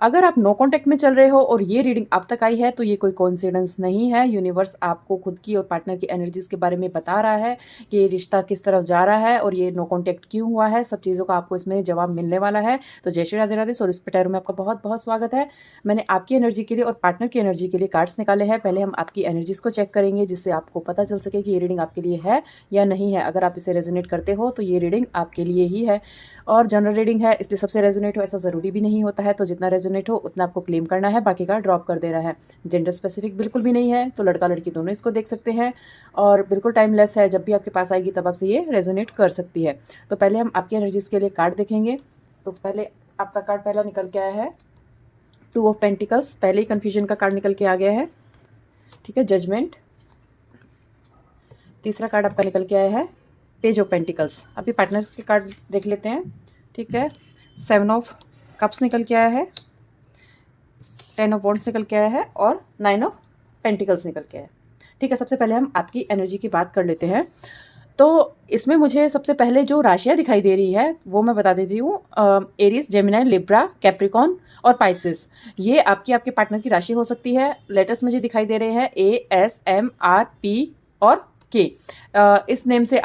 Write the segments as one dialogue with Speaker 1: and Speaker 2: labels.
Speaker 1: अगर आप no contact में चल रहे हो और ये रीडिंग आप तक आई है तो ये कोई कोइंसिडेंस नहीं है। यूनिवर्स आपको खुद की और पार्टनर की एनर्जीज़ के बारे में बता रहा है कि ये रिश्ता किस तरफ जा रहा है और ये नो कॉन्टैक्ट क्यों हुआ है। सब चीज़ों का आपको इसमें जवाब मिलने वाला है। तो जय Shri Radhe Radhe. Soul spirit tarot में आपका बहुत बहुत स्वागत है। मैंने आपकी एनर्जी के लिए और पार्टनर की एनर्जी के लिए कार्ड्स निकाले हैं। पहले हम आपकी एनर्जीज़ को चेक करेंगे जिससे आपको पता चल सके कि ये रीडिंग आपके लिए है या नहीं है। अगर आप इसे रेजोनेट करते हो तो ये रीडिंग आपके लिए ही है। और जनरल रीडिंग है इसलिए सबसे रेजोनेट हो ऐसा ज़रूरी भी नहीं होता है। तो जितना रेजोनेट हो उतना आपको क्लेम करना है, बाकी का ड्रॉप कर देना है। जेंडर स्पेसिफिक बिल्कुल भी नहीं है, तो लड़का लड़की दोनों इसको देख सकते हैं और बिल्कुल टाइमलेस है। जब भी आपके पास आएगी तब आपसे ये रेजोनेट कर सकती है। तो पहले हम आपकी एनर्जीज़ के लिए कार्ड देखेंगे। तो पहले आपका कार्ड पहला निकल के आया है 2 ऑफ पेंटिकल्स। पहले ही कन्फ्यूजन का कार्ड निकल के आ गया है, ठीक है, जजमेंट। तीसरा कार्ड आपका निकल के आया है पेज ऑफ पेंटिकल्स। अभी पार्टनर्स के कार्ड देख लेते हैं, ठीक है। 7 ऑफ कप्स निकल के आया है, 10 ऑफ वॉन्ड्स निकल के आया है और 9 ऑफ पेंटिकल्स निकल के आया है, ठीक है। सबसे पहले हम आपकी एनर्जी की बात कर लेते हैं। तो इसमें मुझे सबसे पहले जो राशियाँ दिखाई दे रही है वो मैं बता देती हूँ। एरीज, जेमिनाई, लिब्रा, कैप्रिकॉन और पाइसेस, ये आपके पार्टनर की राशि हो सकती है। लेटर्स मुझे दिखाई दे रहे हैं ASMRP और के। इस नेम से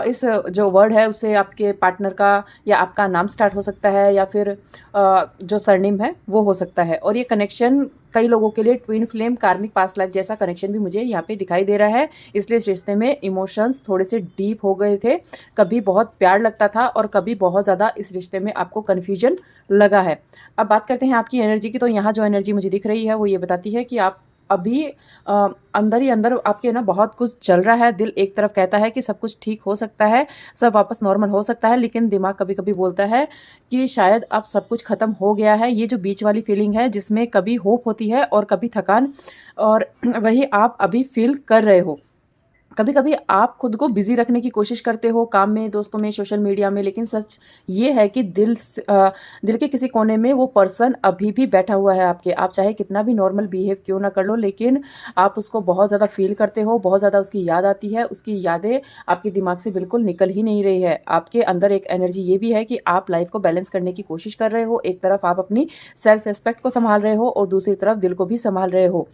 Speaker 1: इस जो वर्ड है उससे आपके पार्टनर का या आपका नाम स्टार्ट हो सकता है या फिर जो सरनेम है वो हो सकता है। और ये कनेक्शन कई लोगों के लिए ट्विन फ्लेम, कार्मिक पास्ट लाइफ जैसा कनेक्शन भी मुझे यहाँ पे दिखाई दे रहा है। इसलिए इस रिश्ते में इमोशंस थोड़े से डीप हो गए थे। कभी बहुत प्यार लगता था और कभी बहुत ज़्यादा इस रिश्ते में आपको कन्फ्यूजन लगा है। अब बात करते हैं आपकी एनर्जी की। तो यहाँ जो एनर्जी मुझे दिख रही है वो ये बताती है कि आप अभी अंदर ही अंदर आपके ना बहुत कुछ चल रहा है। दिल एक तरफ कहता है कि सब कुछ ठीक हो सकता है, सब वापस नॉर्मल हो सकता है, लेकिन दिमाग कभी कभी बोलता है कि शायद अब सब कुछ ख़त्म हो गया है। ये जो बीच वाली फीलिंग है जिसमें कभी होप होती है और कभी थकान, और वही आप अभी फील कर रहे हो। कभी कभी आप खुद को बिजी रखने की कोशिश करते हो, काम में, दोस्तों में, सोशल मीडिया में, लेकिन सच ये है कि दिल के किसी कोने में वो पर्सन अभी भी बैठा हुआ है आपके। आप चाहे कितना भी नॉर्मल बिहेव क्यों ना कर लो, लेकिन आप उसको बहुत ज़्यादा फील करते हो, बहुत ज़्यादा उसकी याद आती है। उसकी यादें आपके दिमाग से बिल्कुल निकल ही नहीं रही है। आपके अंदर एक एनर्जी ये भी है कि आप लाइफ को बैलेंस करने की कोशिश कर रहे हो। एक तरफ आप अपनी सेल्फ रिस्पेक्ट को संभाल रहे हो और दूसरी तरफ दिल को भी संभाल रहे हो।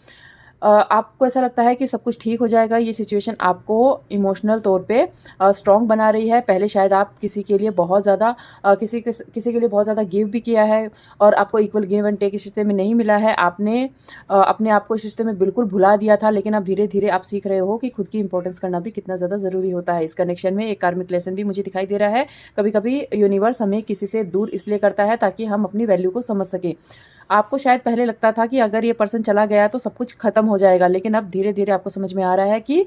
Speaker 1: आपको ऐसा लगता है कि सब कुछ ठीक हो जाएगा। ये सिचुएशन आपको इमोशनल तौर पे स्ट्रॉन्ग बना रही है। पहले शायद आप किसी के लिए बहुत ज़्यादा किसी के लिए बहुत ज़्यादा गिव भी किया है और आपको इक्वल गिव एंड टेक इस रिश्ते में नहीं मिला है। आपने अपने आप को इस रिश्ते में बिल्कुल भुला दिया था, लेकिन अब धीरे धीरे आप सीख रहे हो कि खुद की इंपॉर्टेंस करना भी कितना ज़्यादा ज़रूरी होता है। इस कनेक्शन में एक कार्मिक लेसन भी मुझे दिखाई दे रहा है। कभी कभी यूनिवर्स हमें किसी से दूर इसलिए करता है ताकि हम अपनी वैल्यू को समझ सकें। आपको शायद पहले लगता था कि अगर ये पर्सन चला गया तो सब कुछ खत्म हो जाएगा, लेकिन अब धीरे धीरे आपको समझ में आ रहा है कि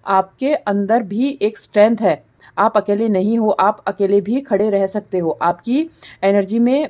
Speaker 1: आपके अंदर भी एक स्ट्रेंथ है। आप अकेले नहीं हो, आप अकेले भी खड़े रह सकते हो। आपकी एनर्जी में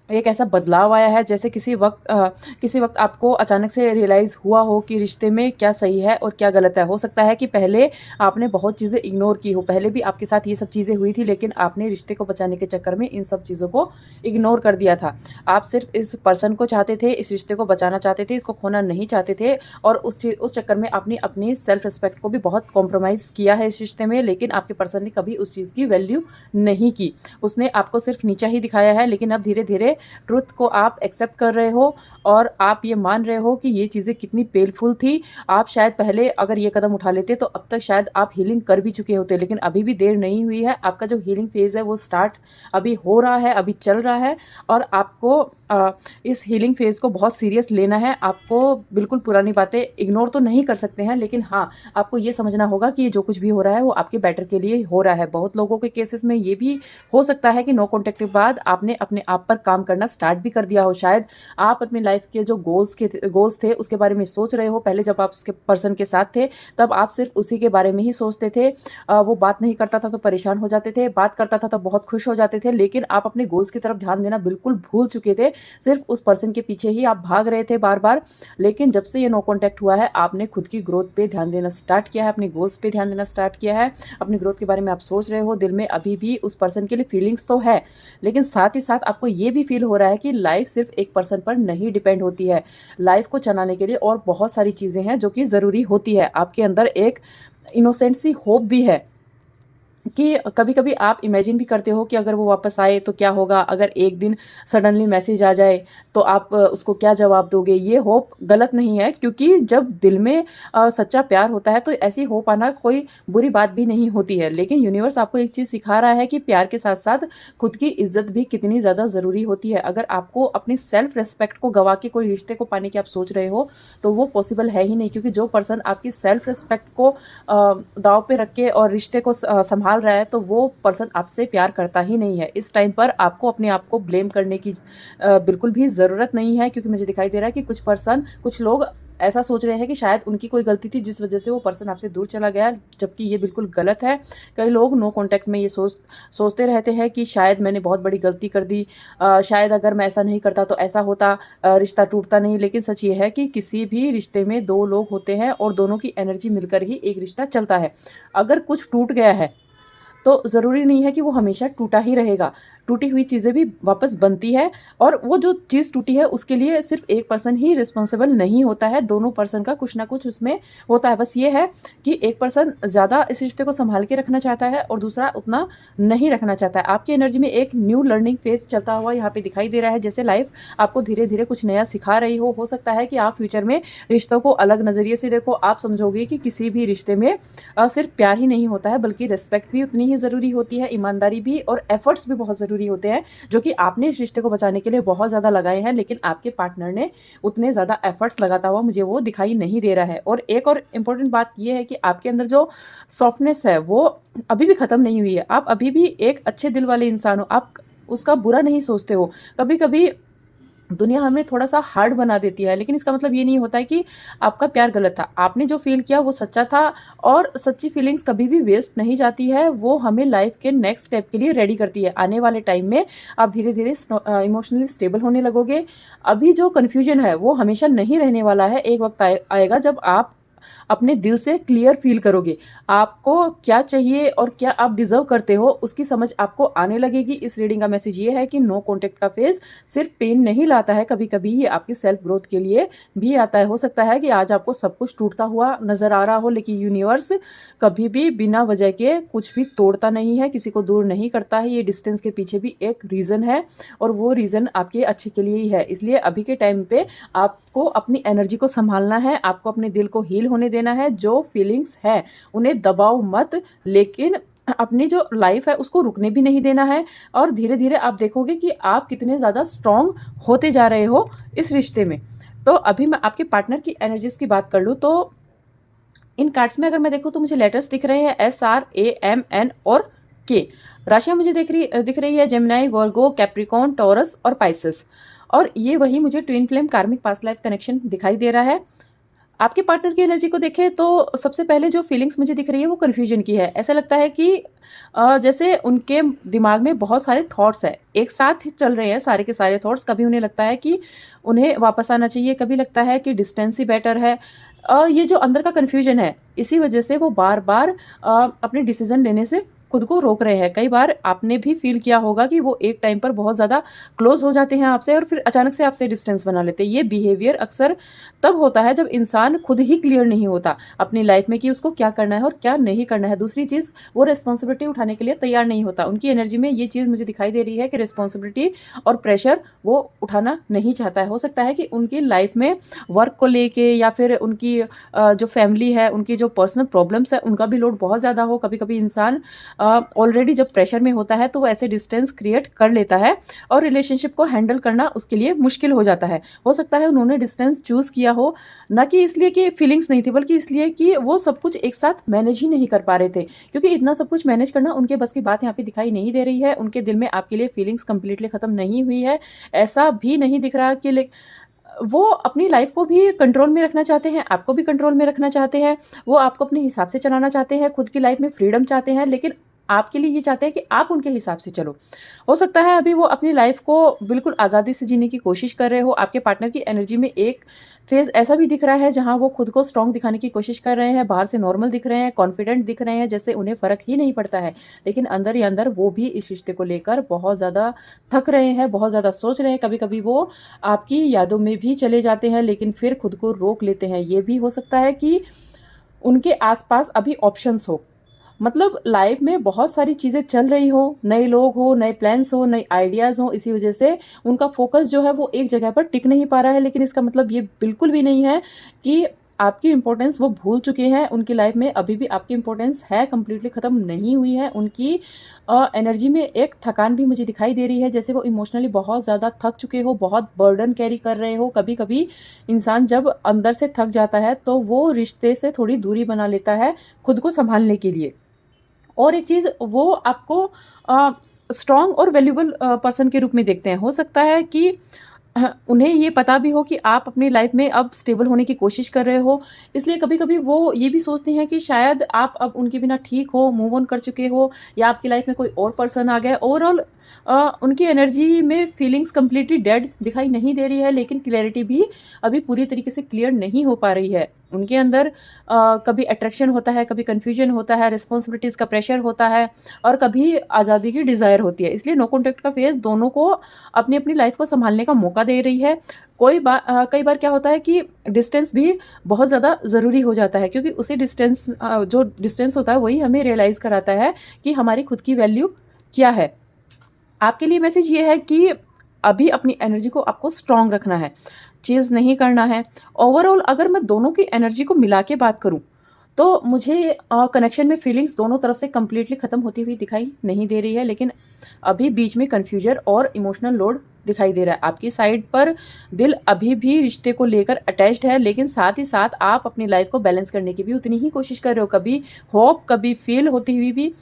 Speaker 1: एक ऐसा बदलाव आया है जैसे किसी वक्त आपको अचानक से रियलाइज़ हुआ हो कि रिश्ते में क्या सही है और क्या गलत है। हो सकता है कि पहले आपने बहुत चीज़ें इग्नोर की हो, पहले भी आपके साथ ये सब चीज़ें हुई थी, लेकिन आपने रिश्ते को बचाने के चक्कर में इन सब चीज़ों को इग्नोर कर दिया था। आप सिर्फ इस पर्सन को चाहते थे, इस रिश्ते को बचाना चाहते थे, इसको खोना नहीं चाहते थे, और उस चक्कर में आपने अपनी सेल्फ रिस्पेक्ट को भी बहुत कॉम्प्रोमाइज़ किया है इस रिश्ते में। लेकिन आपके पर्सन ने कभी उस चीज़ की वैल्यू नहीं की। उसने आपको सिर्फ नीचा ही दिखाया है, लेकिन अब धीरे धीरे ट्रुथ को आप एक्सेप्ट कर रहे हो और आप ये मान रहे हो कि ये चीज़ें कितनी पेनफुल थी। आप शायद पहले अगर ये कदम उठा लेते तो अब तक शायद आप हीलिंग कर भी चुके होते, लेकिन अभी भी देर नहीं हुई है। आपका जो हीलिंग फेज़ है वो स्टार्ट अभी हो रहा है, अभी चल रहा है, और आपको इस हीलिंग फेज़ को बहुत सीरियस लेना है। आपको बिल्कुल पुरानी बातें इग्नोर तो नहीं कर सकते हैं, लेकिन हाँ, आपको ये समझना होगा कि जो कुछ भी हो रहा है वो आपके बेटर के लिए हो रहा है। बहुत लोगों के केसेस में ये भी हो सकता है कि नो कॉन्टैक्ट के बाद आपने अपने आप पर काम करना स्टार्ट भी कर दिया हो। शायद आप अपनी लाइफ के जो गोल्स थे उसके बारे में सोच रहे हो। पहले जब आप उसके पर्सन के साथ थे तब आप सिर्फ उसी के बारे में ही सोचते थे। वो बात नहीं करता था तो परेशान हो जाते थे, बात करता था तो बहुत खुश हो जाते थे, लेकिन आप अपने गोल्स की तरफ ध्यान देना बिल्कुल भूल चुके थे। सिर्फ उस पर्सन के पीछे ही आप भाग रहे थे बार बार। लेकिन जब से ये नो कॉन्टैक्ट हुआ है आपने खुद की ग्रोथ पे ध्यान देना स्टार्ट किया है, अपनी गोल्स पे ध्यान देना स्टार्ट किया है। अपनी ग्रोथ के बारे में आप सोच रहे हो। दिल में अभी भी उस पर्सन के लिए फीलिंग्स तो है, लेकिन साथ ही साथ आपको ये भी फील हो रहा है कि लाइफ सिर्फ एक पर्सन पर नहीं डिपेंड होती है। लाइफ को चलाने के लिए और बहुत सारी चीज़ें हैं जो कि ज़रूरी होती है। आपके अंदर एक इनोसेंट सी होप भी है कि कभी-कभी आप इमेजिन भी करते हो कि अगर वो वापस आए तो क्या होगा? अगर एक दिन सडनली मैसेज आ जाए तो आप उसको क्या जवाब दोगे? ये होप गलत नहीं है, क्योंकि जब दिल में सच्चा प्यार होता है तो ऐसी होप आना कोई बुरी बात भी नहीं होती है। लेकिन यूनिवर्स आपको एक चीज़ सिखा रहा है कि प्यार के साथ-साथ खुद की इज़्ज़त भी कितनी ज़्यादा ज़रूरी होती है। अगर आपको अपनी सेल्फ रिस्पेक्ट को गँवा के कोई रिश्ते को पाने की आप सोच रहे हो, तो वो पॉसिबल है ही नहीं, क्योंकि जो पर्सन आपकी सेल्फ रिस्पेक्ट को दाँव पे रख के और रिश्ते को सँभाल रहा है, तो वो पर्सन आपसे प्यार करता ही नहीं है। इस टाइम पर आपको अपने आप को ब्लेम करने की बिल्कुल भी ज़रूरत नहीं है, क्योंकि मुझे दिखाई दे रहा है कि कुछ लोग ऐसा सोच रहे हैं कि शायद उनकी कोई गलती थी जिस वज़ह से वो पर्सन आपसे दूर चला गया, जबकि ये बिल्कुल गलत है। कई लोग नो कॉन्टैक्ट में ये सोचते रहते हैं कि शायद मैंने बहुत बड़ी गलती कर दी, शायद अगर मैं ऐसा नहीं करता तो ऐसा होता, रिश्ता टूटता नहीं। लेकिन सच ये है कि किसी भी रिश्ते में 2 लोग होते हैं और दोनों की एनर्जी मिलकर ही एक रिश्ता चलता है। अगर कुछ टूट गया है तो ज़रूरी नहीं है कि वो हमेशा टूटा ही रहेगा। टूटी हुई चीज़ें भी वापस बनती है, और वो जो चीज़ टूटी है उसके लिए सिर्फ़ एक पर्सन ही रिस्पॉन्सिबल नहीं होता है, दोनों पर्सन का कुछ ना कुछ उसमें होता है। बस ये है कि एक पर्सन ज़्यादा इस रिश्ते को सँभाल के रखना चाहता है और दूसरा उतना नहीं रखना चाहता है। आपकी एनर्जी में एक न्यू लर्निंग फ़ेज़ चलता हुआ यहाँ पे दिखाई दे रहा है, जैसे लाइफ़ आपको धीरे-धीरे कुछ नया सिखा रही हो। हो सकता है कि आप फ्यूचर में रिश्तों को अलग नज़रिए से देखो। आप समझोगे कि किसी भी रिश्ते में सिर्फ़ प्यार ही नहीं होता है, बल्कि रिस्पेक्ट भी उतनी ही ज़रूरी होती है, ईमानदारी भी, और एफ़र्ट्स भी बहुत ज़रूरी होते हैं, जो कि आपने इस रिश्ते को बचाने के लिए बहुत ज़्यादा लगाए हैं, लेकिन आपके पार्टनर ने उतने ज़्यादा एफ़र्ट्स लगाता हुआ मुझे वो दिखाई नहीं दे रहा है। और एक और इम्पोर्टेंट बात ये है कि आपके अंदर जो सॉफ्टनेस है वो अभी भी ख़त्म नहीं हुई है। आप अभी भी एक अच्छे दिल वाले इंसान हो, आप उसका बुरा नहीं सोचते हो। कभी-कभी दुनिया हमें थोड़ा-सा हार्ड बना देती है, लेकिन इसका मतलब ये नहीं होता है कि आपका प्यार गलत था। आपने जो फ़ील किया वो सच्चा था, और सच्ची फ़ीलिंग्स कभी भी वेस्ट नहीं जाती है, वो हमें लाइफ़ के नेक्स्ट स्टेप के लिए रेडी करती है। आने वाले टाइम में आप धीरे-धीरे इमोशनली स्टेबल होने लगोगे। अभी जो कन्फ्यूजन है वो हमेशा नहीं रहने वाला है। एक वक़्त आएगा जब आप अपने दिल से क्लियर फ़ील करोगे। आपको क्या चाहिए और क्या आप डिज़र्व करते हो, उसकी समझ आपको आने लगेगी। इस रीडिंग का मैसेज ये है कि नो कॉन्टैक्ट का फ़ेज़ सिर्फ़ पेन नहीं लाता है, कभी-कभी ये आपकी सेल्फ ग्रोथ के लिए भी आता है। हो सकता है कि आज आपको सब कुछ टूटता हुआ नज़र आ रहा हो, लेकिन यूनिवर्स कभी भी बिना वजह के कुछ भी तोड़ता नहीं है, किसी को दूर नहीं करता है। ये डिस्टेंस के पीछे भी एक रीज़न है, और वो रीज़न आपके अच्छे के लिए ही है। इसलिए अभी के टाइम पे आपको अपनी एनर्जी को सँभालना है, आपको अपने दिल को हील होने देना है। जो फीलिंग्स है उन्हें दबाओ मत, लेकिन अपनी जो लाइफ है उसको रुकने भी नहीं देना है, और धीरे-धीरे आप देखोगे कि आप कितने ज़्यादा स्ट्रॉन्ग होते जा रहे हो इस रिश्ते में। तो अभी मैं आपके पार्टनर की एनर्जीज़ की बात कर लूँ, तो इन कार्ड्स में अगर मैं देखूँ तो मुझे लेटर्स दिख रहे हैं SRAMN और K। राशियाँ मुझे दिख रही है जेमिनी, वर्गो, कैप्रिकॉर्न, टॉरस और पाइसेस। और ये वही मुझे ट्विन फ्लेम कार्मिक पास्ट लाइफ कनेक्शन दिखाई दे रहा है। आपके पार्टनर की एनर्जी को देखें तो सबसे पहले जो फीलिंग्स मुझे दिख रही है वो कन्फ्यूजन की है। ऐसा लगता है कि जैसे उनके दिमाग में बहुत सारे थॉट्स हैं, एक साथ ही चल रहे हैं सारे के सारे थॉट्स। कभी उन्हें लगता है कि उन्हें वापस आना चाहिए, कभी लगता है कि डिस्टेंस ही बेटर है। ये जो अंदर का कन्फ्यूजन है, इसी वजह से वो बार-बार अपने डिसीज़न लेने से खुद को रोक रहे हैं। कई बार आपने भी फ़ील किया होगा कि वो एक टाइम पर बहुत ज़्यादा क्लोज़ हो जाते हैं आपसे, और फिर अचानक से आपसे डिस्टेंस बना लेते हैं। ये बिहेवियर अक्सर तब होता है जब इंसान खुद ही क्लियर नहीं होता अपनी लाइफ में कि उसको क्या करना है और क्या नहीं करना है। दूसरी चीज़, वो रिस्पॉन्सिबिलिटी उठाने के लिए तैयार नहीं होता। उनकी एनर्जी में ये चीज़ मुझे दिखाई दे रही है कि रिस्पॉन्सिबिलिटी और प्रेशर वो उठाना नहीं चाहता है। हो सकता है कि उनकी लाइफ में वर्क को लेके, या फिर उनकी जो फैमिली है, उनकी जो पर्सनल प्रॉब्लम्स है, उनका भी लोड बहुत ज़्यादा हो। कभी-कभी इंसान ऑलरेडी जब प्रेशर में होता है तो वो ऐसे डिस्टेंस क्रिएट कर लेता है, और रिलेशनशिप को हैंडल करना उसके लिए मुश्किल हो जाता है। हो सकता है उन्होंने डिस्टेंस चूज़ किया हो, ना कि इसलिए कि फीलिंग्स नहीं थी, बल्कि इसलिए कि वो सब कुछ एक साथ मैनेज ही नहीं कर पा रहे थे, क्योंकि इतना सब कुछ मैनेज करना उनके बस की बात यहाँ पे दिखाई नहीं दे रही है। उनके दिल में आपके लिए फीलिंग्स कंप्लीटली ख़त्म नहीं हुई है। ऐसा भी नहीं दिख रहा कि वो अपनी लाइफ को भी कंट्रोल में रखना चाहते हैं, आपको भी कंट्रोल में रखना चाहते हैं। वो आपको अपने हिसाब से चलाना चाहते हैं, खुद की लाइफ में फ्रीडम चाहते हैं, लेकिन आपके लिए ये चाहते हैं कि आप उनके हिसाब से चलो। हो सकता है अभी वो अपनी लाइफ को बिल्कुल आज़ादी से जीने की कोशिश कर रहे हो। आपके पार्टनर की एनर्जी में एक फेज़ ऐसा भी दिख रहा है जहाँ वो खुद को स्ट्रॉन्ग दिखाने की कोशिश कर रहे हैं, बाहर से नॉर्मल दिख रहे हैं, कॉन्फिडेंट दिख रहे हैं, जैसे उन्हें फ़र्क ही नहीं पड़ता है। लेकिन अंदर ही अंदर वो भी इस रिश्ते को लेकर बहुत ज़्यादा थक रहे हैं, बहुत ज़्यादा सोच रहे हैं। कभी-कभी वो आपकी यादों में भी चले जाते हैं, लेकिन फिर खुद को रोक लेते हैं। ये भी हो सकता है कि उनके आस-पास अभी ऑप्शंस हो। मतलब लाइफ में बहुत सारी चीज़ें चल रही हो, नए लोग हो, नए प्लान्स हो, नए आइडियाज़ हो, इसी वजह से उनका फोकस जो है वो एक जगह पर टिक नहीं पा रहा है। लेकिन इसका मतलब ये बिल्कुल भी नहीं है कि आपकी इम्पोर्टेंस वो भूल चुके हैं। उनकी लाइफ में अभी भी आपकी इम्पोर्टेंस है, कंप्लीटली ख़त्म नहीं हुई है। उनकी एनर्जी में एक थकान भी मुझे दिखाई दे रही है, जैसे वो इमोशनली बहुत ज़्यादा थक चुके हो, बहुत बर्डन कैरी कर रहे हो। कभी-कभी इंसान जब अंदर से थक जाता है तो वो रिश्ते से थोड़ी दूरी बना लेता है खुद को सँभालने के लिए। और एक चीज़, वो आपको स्ट्रॉन्ग और वैल्यूएबल पर्सन के रूप में देखते हैं। हो सकता है कि उन्हें ये पता भी हो कि आप अपनी लाइफ में अब स्टेबल होने की कोशिश कर रहे हो, इसलिए कभी-कभी वो ये भी सोचते हैं कि शायद आप अब उनके बिना ठीक हो, मूव ऑन कर चुके हो, या आपकी लाइफ में कोई और पर्सन आ गया है। ओवरऑल उनकी एनर्जी में फीलिंग्स कंप्लीटली डेड दिखाई नहीं दे रही है, लेकिन क्लैरिटी भी अभी पूरी तरीके से क्लियर नहीं हो पा रही है। उनके अंदर कभी अट्रैक्शन होता है, कभी कन्फ्यूजन होता है, रिस्पॉन्सिबिलिटीज़ का प्रेशर होता है, और कभी आज़ादी की डिज़ायर होती है। इसलिए नो कॉन्टैक्ट का फेज़ दोनों को अपनी-अपनी लाइफ़ को सँभालने का मौका दे रही है। कई बार क्या होता है कि डिस्टेंस भी बहुत ज़्यादा ज़रूरी हो जाता है, क्योंकि उसी डिस्टेंस जो डिस्टेंस होता है वही हमें रियलाइज़ कराता है कि हमारी खुद की वैल्यू क्या है। आपके लिए मैसेज ये है कि अभी अपनी एनर्जी को आपको स्ट्रॉन्ग रखना है, चीज़ नहीं करना है। ओवरऑल अगर मैं दोनों की एनर्जी को मिला के बात करूँ, तो मुझे कनेक्शन में फीलिंग्स दोनों तरफ से कंप्लीटली ख़त्म होती हुई दिखाई नहीं दे रही है, लेकिन अभी बीच में कन्फ्यूजन और इमोशनल लोड दिखाई दे रहा है। आपकी साइड पर दिल अभी भी रिश्ते को लेकर अटैच्ड है, लेकिन साथ ही साथ आप अपनी लाइफ को बैलेंस करने की भी उतनी ही कोशिश कर रहे हो। कभी होप, कभी फील होती हुई भी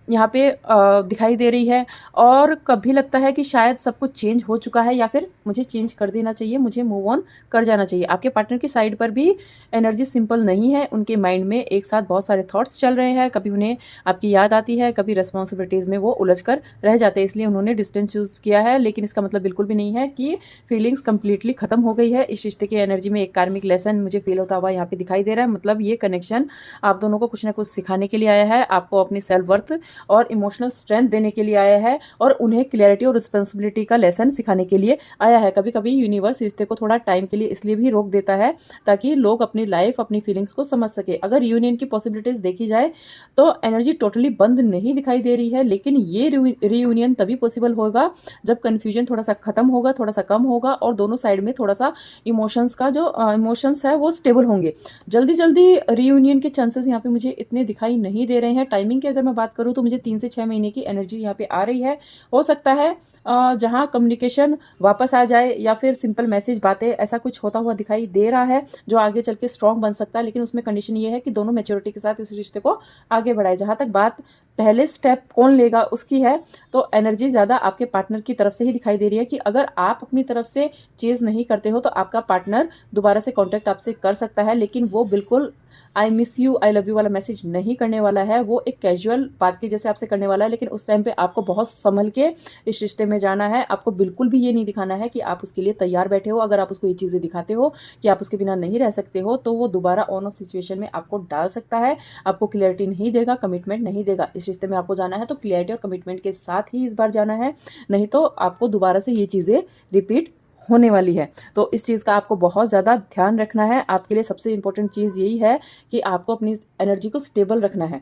Speaker 1: यहाँ पे दिखाई दे रही है, और कभी लगता है कि शायद सब कुछ चेंज हो चुका है, या फिर मुझे चेंज कर देना चाहिए, मुझे मूव ऑन कर जाना चाहिए। आपके पार्टनर की साइड पर भी एनर्जी सिंपल नहीं है। उनके माइंड में एक साथ बहुत सारे थॉट्स चल रहे हैं। कभी उन्हें आपकी याद आती है, कभी रिस्पॉन्सिबिलिटीज़ में वो उलझ कर रह जाते हैं, इसलिए उन्होंने डिस्टेंस चूज़ किया है। लेकिन इसका मतलब बिल्कुल भी नहीं है कि फीलिंग्स कंप्लीटली ख़त्म हो गई है। इस रिश्ते की एनर्जी में एक कार्मिक लेसन मुझे फील होता हुआ यहाँ पे दिखाई दे रहा है। मतलब ये कनेक्शन आप दोनों को कुछ ना कुछ सिखाने के लिए आया है, आपको अपनी सेल्फ वर्थ और इमोशनल स्ट्रेंथ देने के लिए आया है, और उन्हें क्लैरिटी और रिस्पॉन्सिबिलिटी का लेसन सिखाने के लिए आया है। कभी-कभी यूनिवर्स रिश्ते को थोड़ा टाइम के लिए इसलिए भी रोक देता है, ताकि लोग अपनी लाइफ, अपनी फीलिंग्स को समझ सके। अगर यूनियन की पॉसिबिलिटीज़ देखी जाए तो एनर्जी टोटली बंद नहीं दिखाई दे रही है, लेकिन ये रीयूनियन तभी पॉसिबल होगा जब कन्फ्यूजन थोड़ा सा खत्म होगा, थोड़ा सा कम होगा, और दोनों साइड में थोड़ा सा इमोशंस का जो इमोशंस है वो स्टेबल होंगे। जल्दी-जल्दी रीयूनियन के चांसेस यहाँ पे मुझे इतने दिखाई नहीं दे रहे हैं। टाइमिंग की अगर मैं बात करूँ तो मुझे 3 से 6 महीने की एनर्जी यहाँ पे आ रही है। हो सकता है जहाँ कम्युनिकेशन वापस आ जाए, या फिर सिंपल मैसेज, बातें, ऐसा कुछ होता हुआ दिखाई दे रहा है जो आगे चल के स्ट्रॉन्ग बन सकता है। लेकिन उसमें कंडीशन ये है कि दोनों मैच्योरिटी के साथ इस रिश्ते को आगे बढ़ाए। जहाँ तक बात पहले स्टेप कौन लेगा उसकी है, तो एनर्जी ज़्यादा आपके पार्टनर की तरफ से ही दिखाई दे रही है कि अगर आप अपनी तरफ से चीज़ नहीं करते हो तो आपका पार्टनर दोबारा से कॉन्टैक्ट आपसे कर सकता है, लेकिन वो बिल्कुल I miss you, I love you वाला मैसेज नहीं करने वाला है। वो एक कैजुअल बात की जैसे आपसे करने वाला है, लेकिन उस टाइम पे आपको बहुत संभल के इस रिश्ते में जाना है। आपको बिल्कुल भी ये नहीं दिखाना है कि आप उसके लिए तैयार बैठे हो। अगर आप उसको ये चीज़ें दिखाते हो कि आप उसके बिना नहीं रह सकते हो, तो वो दोबारा ऑन ऑफ सिचुएशन में आपको डाल सकता है, आपको क्लैरिटी नहीं देगा, कमिटमेंट नहीं देगा। इस रिश्ते में आपको जाना है तो क्लैरिटी और कमिटमेंट के साथ ही इस बार जाना है, नहीं तो आपको दोबारा से ये चीज़ें रिपीट होने वाली है। तो इस चीज़ का आपको बहुत ज़्यादा ध्यान रखना है। आपके लिए सबसे इम्पोर्टेंट चीज़ यही है कि आपको अपनी एनर्जी को स्टेबल रखना है।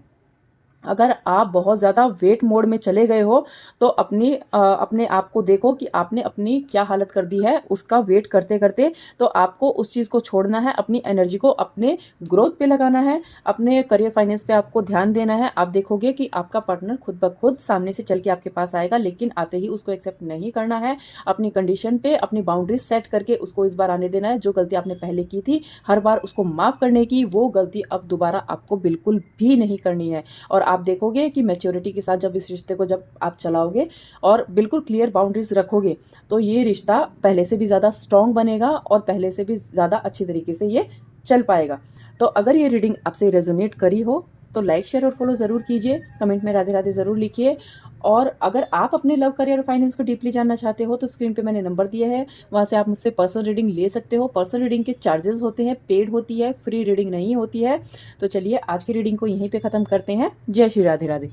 Speaker 1: अगर आप बहुत ज़्यादा वेट मोड में चले गए हो, तो अपने आप को देखो कि आपने अपनी क्या हालत कर दी है उसका वेट करते-करते। तो आपको उस चीज़ को छोड़ना है, अपनी एनर्जी को अपने ग्रोथ पे लगाना है, अपने करियर फाइनेंस पे आपको ध्यान देना है। आप देखोगे कि आपका पार्टनर खुद ब खुद सामने से चल के आपके पास आएगा, लेकिन आते ही उसको एक्सेप्ट नहीं करना है। अपनी कंडीशन पे अपनी बाउंड्रीज सेट करके उसको इस बार आने देना है। जो गलती आपने पहले की थी, हर बार उसको माफ़ करने की, वो गलती अब दोबारा आपको बिल्कुल भी नहीं करनी है। और आप देखोगे कि मैच्योरिटी के साथ जब इस रिश्ते को जब आप चलाओगे और बिल्कुल क्लियर बाउंड्रीज रखोगे, तो ये रिश्ता पहले से भी ज़्यादा स्ट्रॉन्ग बनेगा और पहले से भी ज़्यादा अच्छी तरीके से ये चल पाएगा। तो अगर ये रीडिंग आपसे रेजोनेट करी हो तो लाइक, शेयर और फॉलो ज़रूर कीजिए। कमेंट में राधे राधे ज़रूर लिखिए। और अगर आप अपने लव, करियर और फाइनेंस को डीपली जानना चाहते हो तो स्क्रीन पे मैंने नंबर दिया है, वहाँ से आप मुझसे पर्सनल रीडिंग ले सकते हो। पर्सनल रीडिंग के चार्जेस होते हैं, पेड होती है, फ्री रीडिंग नहीं होती है। तो चलिए आज की रीडिंग को यहीं पे ख़त्म करते हैं। जय श्री राधे राधे।